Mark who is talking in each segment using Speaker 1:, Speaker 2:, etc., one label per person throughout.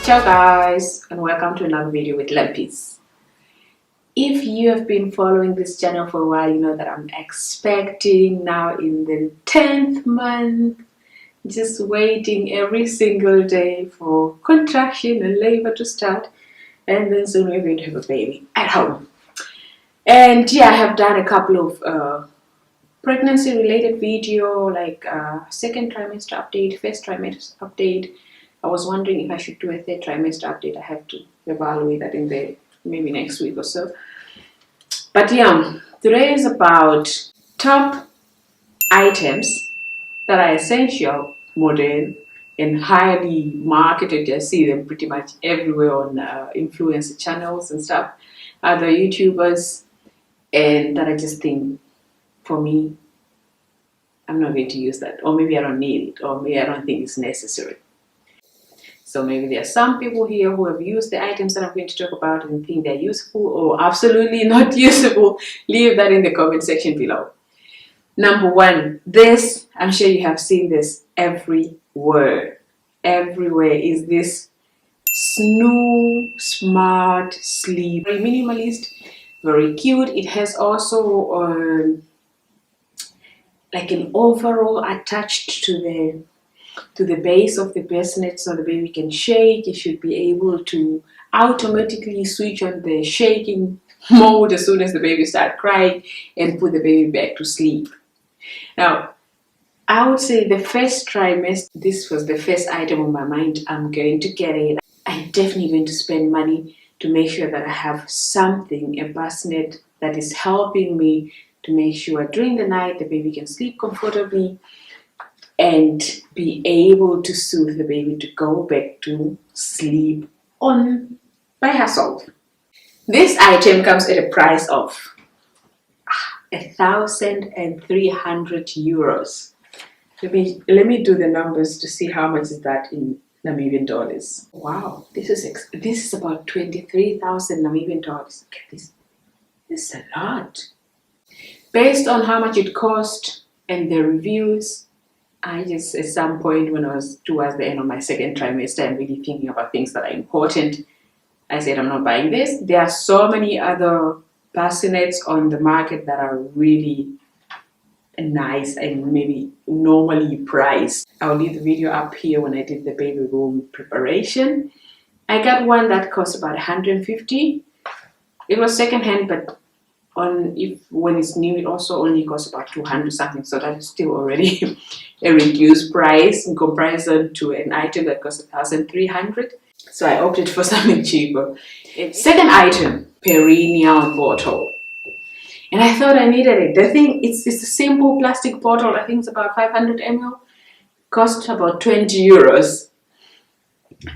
Speaker 1: Ciao guys, and welcome to another video with lempies. If you have been following this channel for a while, you know that I'm expecting now in the 10th month, just waiting every single day for contraction and labor to start, and then soon we're going to have a baby at home. And yeah, I have done a couple of pregnancy related video, like second trimester update, first trimester update. I was wondering if I should do a third trimester update. I have to evaluate that in the maybe next week or so. But yeah, today is about top items that are essential, modern, and highly marketed. I see them pretty much everywhere on influencer channels and stuff, other YouTubers, and that I just think, for me, I'm not going to use that, or maybe I don't need it, or maybe I don't think it's necessary. So maybe there are some people here who have used the items that I'm going to talk about and think they're useful or absolutely not useful. Leave that in the comment section below. Number one, this, I'm sure you have seen this everywhere. Everywhere is this Snoo Smart Sleep. Very minimalist, very cute. It has also like an overall attached to the base of the bassinet, so the baby can shake. You should be able to automatically switch on the shaking mode as soon as the baby starts crying and put the baby back to sleep. Now, I would say the first trimester, this was the first item on my mind. I'm going to get it. I'm definitely going to spend money to make sure that I have something, a bassinet that is helping me to make sure during the night the baby can sleep comfortably and be able to soothe the baby to go back to sleep on by herself. This item comes at a price of 1,300 euros. Let me do the numbers to see how much is that in Namibian dollars. Wow, this is about 23,000 Namibian dollars. Look at this. This is a lot. Based on how much it cost and the reviews, I just, at some point when I was towards the end of my second trimester and really thinking about things that are important, I said, I'm not buying this. There are so many other bassinets on the market that are really nice and maybe normally priced. I'll leave the video up here when I did the baby room preparation. I got one that cost about 150. It was secondhand, but when it's new, it also only costs about 200 something, so that is still already a reduced price in comparison to an item that costs 1,300. So I opted for something cheaper. Second item, perennial bottle, and I thought I needed it. The thing, it's a simple plastic bottle. I think it's about 500 ml. Cost about 20 euros.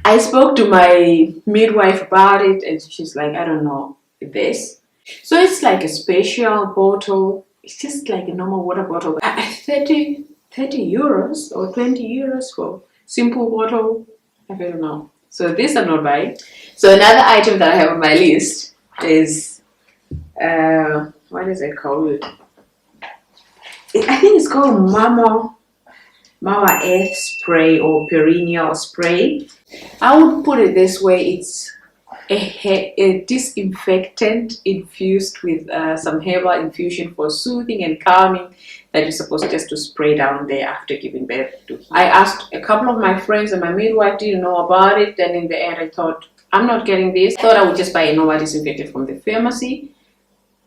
Speaker 1: I spoke to my midwife about it, and she's like, I don't know this. So it's like a special bottle. It's just like a normal water bottle. 30 euros or 20 euros for simple bottle. I don't know. So this I'm not buying. So another item that I have on my list is what is it called? I think it's called Mama Earth spray or perennial spray. I would put it this way: it's a disinfectant infused with some herbal infusion for soothing and calming that you're supposed just to spray down there after giving birth to. I asked a couple of my friends and my midwife didn't know about it. Then in the end I thought, I'm not getting this. I thought I would just buy a normal disinfectant from the pharmacy.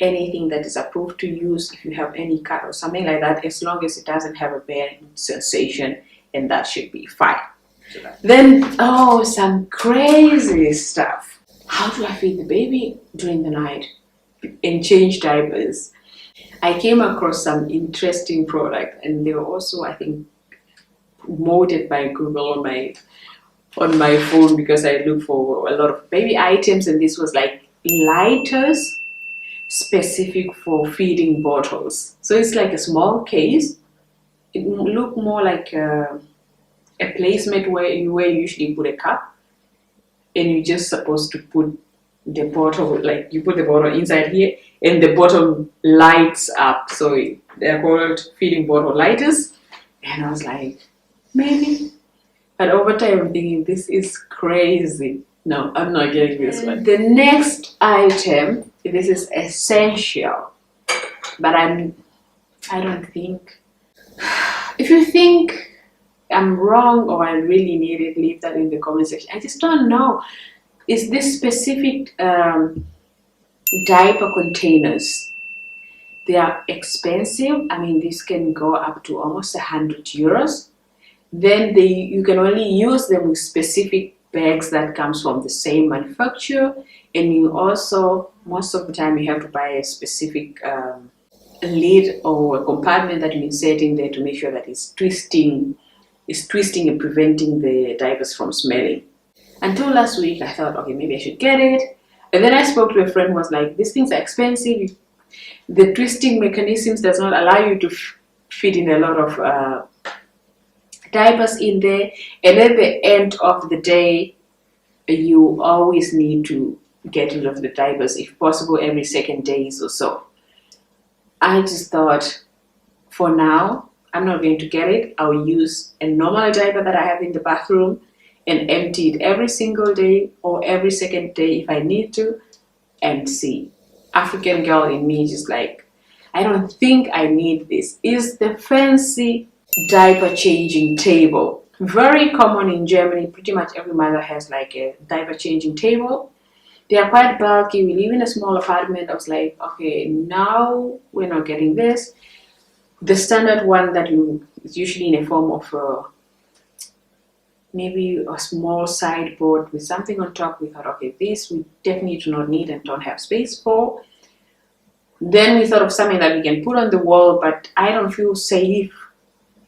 Speaker 1: Anything that is approved to use if you have any cut or something like that, as long as it doesn't have a burning sensation, and that should be fine. Then, oh, some crazy stuff. How do I feed the baby during the night and change diapers? I came across some interesting products, and they were also, I think, promoted by Google on my phone, because I look for a lot of baby items, and this was like lighters specific for feeding bottles. So it's like a small case. It looked more like a placement where you usually put a cup. And you're just supposed to put the bottle, like you put the bottle inside here and the bottom lights up. So they're called feeding bottle lighters. And I was like, maybe But over time, I'm thinking, this is crazy. No, I'm not getting this one. The next item, this is essential, but I don't think. If you think I'm wrong or I really need it, leave that in the comment section. I just don't know. Is this specific diaper containers? They are expensive. I mean, this can go up to almost 100 euros. Then you can only use them with specific bags that comes from the same manufacturer, and you also, most of the time, you have to buy a specific lid or a compartment that you insert in there to make sure that it's twisting and preventing the diapers from smelling. Until last week, I thought, okay, maybe I should get it. And then I spoke to a friend who was like, these things are expensive. The twisting mechanisms does not allow you to fit in a lot of diapers in there, and at the end of the day you always need to get rid of the diapers, if possible every second days or so. I just thought, for now I'm not going to get it. I'll use a normal diaper that I have in the bathroom and empty it every single day or every second day if I need to, and see. African girl in me just like, I don't think I need this. Is the fancy diaper changing table. Very common in Germany. Pretty much every mother has like a diaper changing table. They are quite bulky. We live in a small apartment. I was like, okay, now we're not getting this. The standard one that is usually in a form of maybe a small sideboard with something on top. We thought, okay, this we definitely do not need and don't have space for. Then we thought of something that we can put on the wall, but I don't feel safe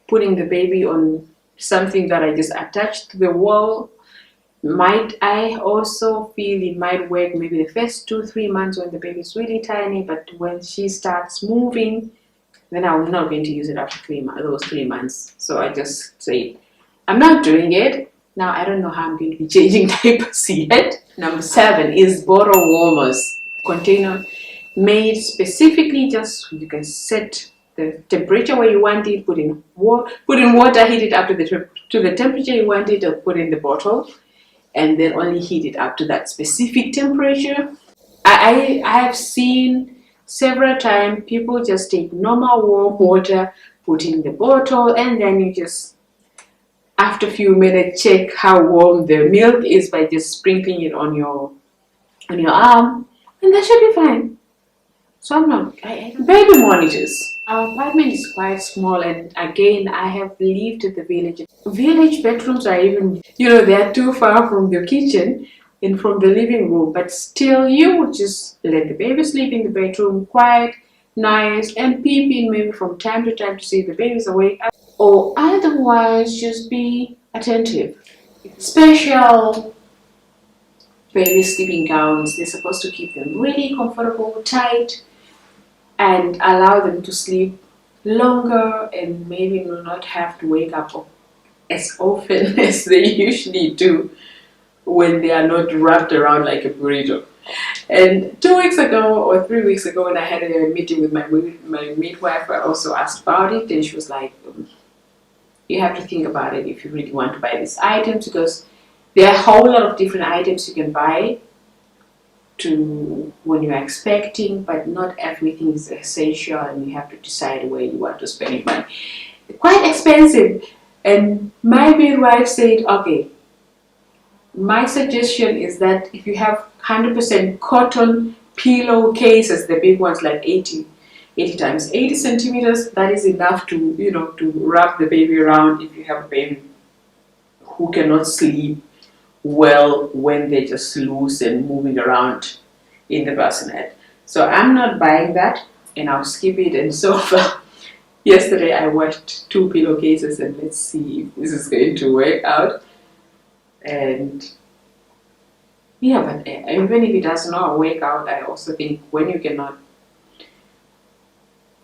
Speaker 1: putting the baby on something that I just attached to the wall. Might I also feel it might work maybe the first 2-3 months when the baby is really tiny, but when she starts moving, then I'm not going to use it after those 3 months. So I just say, I'm not doing it. Now I don't know how I'm going to be changing diapers yet. Number 7 is bottle warmers. Container made specifically just you can set the temperature where you want it, put in water, heat it up to the temperature you want it, or put in the bottle, and then only heat it up to that specific temperature. I have seen several times people just take normal warm water, put in the bottle, and then you just, after a few minutes, check how warm the milk is by just sprinkling it on your arm, and that should be fine. So I'm not. Baby monitors. Our apartment is quite small, and again, I have lived in the village. Village bedrooms are even, they are too far from your kitchen and from the living room, but still you would just let the baby sleep in the bedroom, quiet, nice, and peep in maybe from time to time to see if the baby's awake, or otherwise just be attentive. Special baby sleeping gowns. They're supposed to keep them really comfortable, tight, and allow them to sleep longer and maybe not have to wake up as often as they usually do when they are not wrapped around like a burrito. And 2 weeks ago or 3 weeks ago, when I had a meeting with my midwife, I also asked about it, and she was like, you have to think about it if you really want to buy these items, because there are a whole lot of different items you can buy to when you're expecting, but not everything is essential, and you have to decide where you want to spend your money. Quite expensive. And my midwife said, okay, my suggestion is that if you have 100% cotton pillowcases, the big ones like 80 times 80 centimeters, that is enough to to wrap the baby around if you have a baby who cannot sleep well when they're just loose and moving around in the bassinet. So I'm not buying that, and I'll skip it. And so far, yesterday I washed 2 pillowcases, and let's see if this is going to work out. And yeah, but even if it does not work out, I also think when you cannot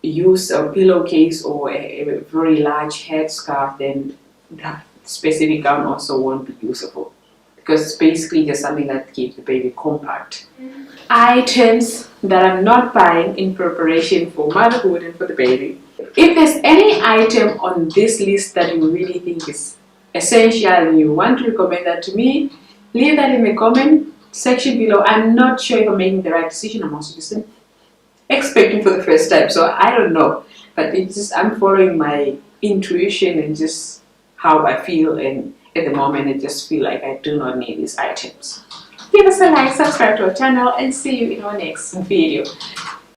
Speaker 1: use a pillowcase or a very large headscarf, then that specific gown also won't be usable, because it's basically just something that keeps the baby compact. Items that I'm not buying in preparation for motherhood and for the baby. If there's any item on this list that you really think is essential and you want to recommend that to me, leave that in the comment section below. I'm not sure if I'm making the right decision. I'm also just expecting for the first time, so I don't know, but it's just I'm following my intuition and just how I feel, and at the moment I just feel like I do not need these items. Give us a like, subscribe to our channel, and see you in our next video.